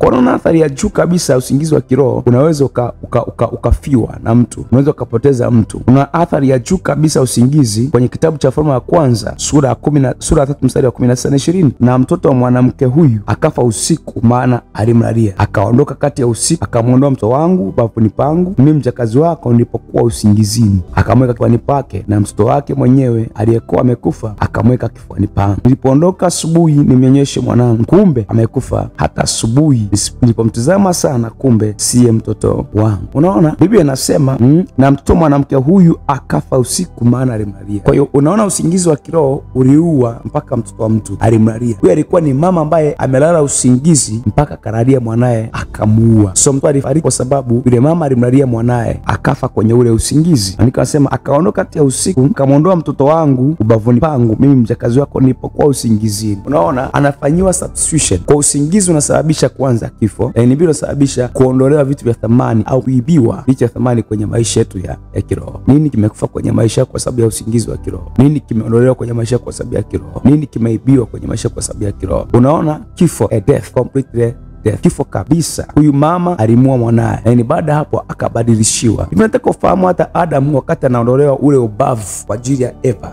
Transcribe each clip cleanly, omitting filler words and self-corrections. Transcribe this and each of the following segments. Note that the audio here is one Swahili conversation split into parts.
Kwa athari ya juu kabisa ya usingizi wa kiroho, unaweza ukafiwa na mtu, unaweza ukapoteza mtu. Una athari ya juu kabisa ya usingizi kwenye kitabu cha Wafalme wa kwanza sura ya 3 mstari wa 19 na 20. Na mtoto wa mwanamke huyu akafa usiku, maana alimlalia. Akaondoka kati ya usiku, akamwondoa mtoto wangu bafuni pangu, mimi mjakazi wako nilipokuwa usingizini. Akamweka kifuani pake, na mtoto wake mwenyewe aliyekuwa amekufa akamweka kifuani pangu. Nilipoondoka asubuhi nimnyonyeshe mwanangu, kumbe amekufa. Hata asubuhi nilipomtazama sana, kumbe siye mtoto wangu. Unaona, Biblia inasema na mtoto mwanamke huyu akafa usiku, maana alimlalia. Kwa hiyo unaona, usingizi wa kiroho uliua mpaka mtoto wa mtu alimlalia. Huyu alikuwa ni mama ambaye amelala usingizi mpaka karalia mwanae akamuua. So mtu alifariki kwa sababu yule mama alimlalia mwanae akafa kwenye ule usingizi. Andiko nasema akaondoka kati ya usiku, akamwondoa mtoto wangu ubavuni pangu, mimi mjakazi wako nilipokuwa usingizini. Unaona, anafanyiwa substitution. Kwa usingizi unasababisha kwanza kifo, na Biblia inasababisha kuondolewa vitu vya thamani au kuibiwa vitu vya thamani kwenye maisha yetu ya kiroho. Nini kimekufa kwenye maisha yako kwa sababu ya usingizi wa kiroho? Nini kimeondolewa kwenye maisha yako kwa sababu ya kiroho? Nini kimeibiwa kwenye maisha yako kwa sababu ya kiroho? Unaona, kifo, a death, completely death, kifo kabisa. Huyu mama alimua mwanae, na baada hapo akabadilishiwa. Tunataka kufahamu hata Adamu wakati anaondolewa ule ubavu kwa ajili ya Eva,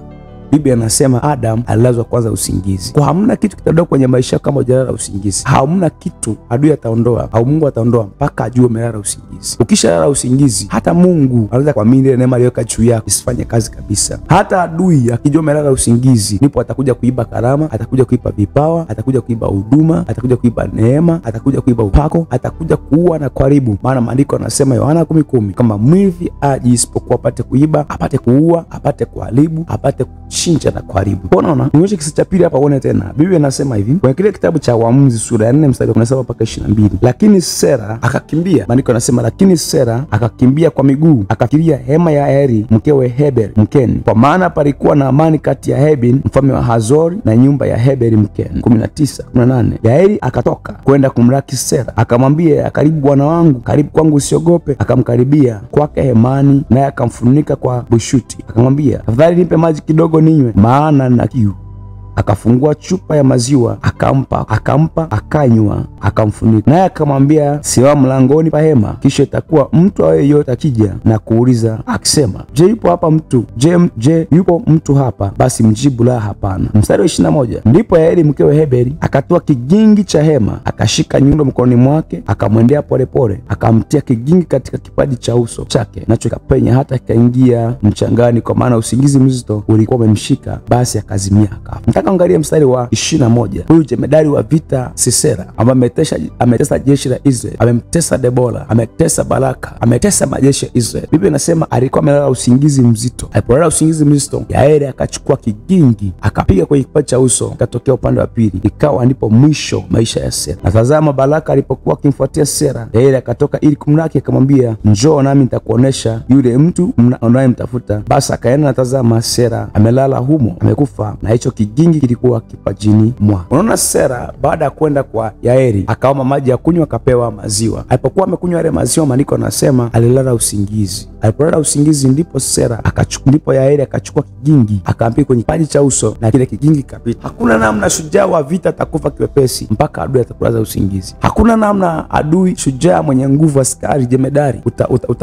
Biblia anasema Adam alilazwa kwanza usingizi. Kwa hamna kitu kitaondoka kwenye maisha kama hujalala usingizi. Hamna kitu adui ataondoa au Mungu ataondoa mpaka ajue umelala usingizi. Ukishalala usingizi, hata Mungu anaweza kuamini ile neema aliyoweka juu yako isifanye kazi kabisa. Hata adui akijua umelala usingizi, ndipo atakuja kuiba karama, atakuja kuiba vipawa, atakuja kuiba huduma, atakuja kuiba neema, atakuja kuiba upako, atakuja kuua na kuharibu. Maana maandiko yanasema Yohana 10:10 kama mwivi aje isipokuwa apate kuiba, apate kuua, apate kuharibu, apate chinja na kuharibu. Unaona, nionyeshe kisa cha pili hapa uone tena. Biblia inasema hivi kwenye kile kitabu cha Waamuzi sura ya 4 mstari wa 17 mpaka 22. Lakini Sera akakimbia. Maandiko yanasema lakini Sera akakimbia kwa miguu, akafikiria hema ya Yaeli mkewe Heberi Mkeni, kwa maana palikuwa na amani kati ya Hebin mfalme wa Hazori na nyumba ya Heberi Mkeni. 19:18. Yaeli akatoka kwenda kumlaki Sera, akamwambia, karibu bwana wangu, karibu kwangu, usiogope. Akamkaribia kwake hemani, naye akamfunika kwa bushuti, akamwambia, tafadhali nipe maji kidogo ninywe, maana na kiu. Akafungua chupa ya maziwa akampa, akanywa, akamfunika. Naye akamwambia, simama mlangoni pa hema, kisha itakuwa mtu awe yote akija na kuuliza akisema, je, yupo hapa mtu? Je, yupo mtu hapa? Basi mjibu, la, hapana. Mstari wa 21. Ndipo Yaeli mkewe Heberi akatoa kigingi cha hema, akashika nyundo mkononi mwake, akamwendea polepole, akamtia kigingi katika kipaji cha uso chake, nacho kikapenya hata kikaingia mchangani, kwa maana usingizi mzito ulikuwa umemshika. Basi akazimia akafa. Nataka angalia mstari wa 21. Huyu jemedari wa vita Sisera ambaye ametesa jeshi la Israeli, amemtesa Debora, ametesa Baraka, ametesa majeshi ya Israeli. Biblia inasema alikuwa amelala usingizi mzito. Alipolala usingizi mzito, Yaeli akachukua kigingi akapiga kwenye kipaji cha uso, akatokea upande wa pili. Ikawa ndipo mwisho maisha ya Sera. Na tazama, Baraka alipokuwa akimfuatia Sera, Yaeli akatoka ili kumlaki, akamwambia, njoo nami nitakuonesha yule mtu unayemtafuta. Basi akaenda, na tazama, Sera amelala humo, amekufa, na hicho kigingi kilikuwa kipajini mwa. Unaona, Sera baada ya kwenda kwa Yaeli akaomba maji ya kunywa, akapewa maziwa. Alipokuwa amekunywa yale maziwa, maandiko yanasema alilala usingizi. Alipolala usingizi, ndipo Yaeli akachukua kigingi akampiga kwenye kipaji cha uso, na kile kigingi kapita. Hakuna namna shujaa wa vita atakufa kiwepesi mpaka adui atakulaza usingizi. Hakuna namna adui shujaa mwenye nguvu, askari jemedari,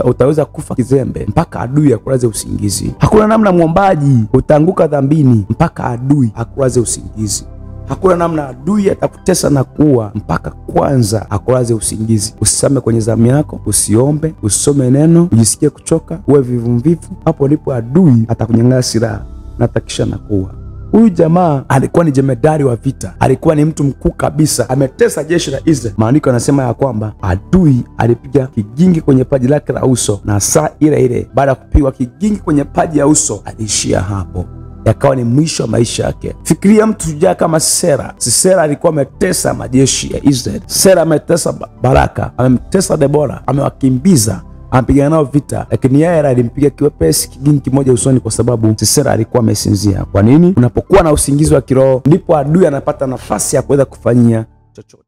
utaweza kufa kizembe mpaka adui akulaze usingizi. Hakuna namna mwombaji utaanguka dhambini mpaka adui akulaze usingizi. Hakuna namna adui atakutesa na kuua mpaka kwanza akulaze usingizi. Usisame kwenye zamu yako, usiombe, usome neno, ujisikie kuchoka, uwe vivumvivu. Hapo ndipo adui atakunyang'anya silaha na atakisha na kuua. Huyu jamaa alikuwa ni jemedari wa vita, alikuwa ni mtu mkuu kabisa, ametesa jeshi la Israeli. Maandiko yanasema ya kwamba adui alipiga kigingi kwenye paji lake la uso, na saa ile ile baada ya kupigwa kigingi kwenye paji ya uso aliishia hapo. Yakawa ni mwisho wa maisha yake. Fikiria mtu shujaa kama Sera. Sera alikuwa ametesa majeshi ya Israeli. Sera ametesa Baraka, amemtesa Debora, amewakimbiza, anapigana nao vita, lakini yeye alimpiga kiwepesi kigingi kimoja usoni, kwa sababu Sisera alikuwa amesinzia. Kwa nini? Unapokuwa na usingizi wa kiroho, ndipo adui anapata nafasi ya kuweza kufanyia chochote.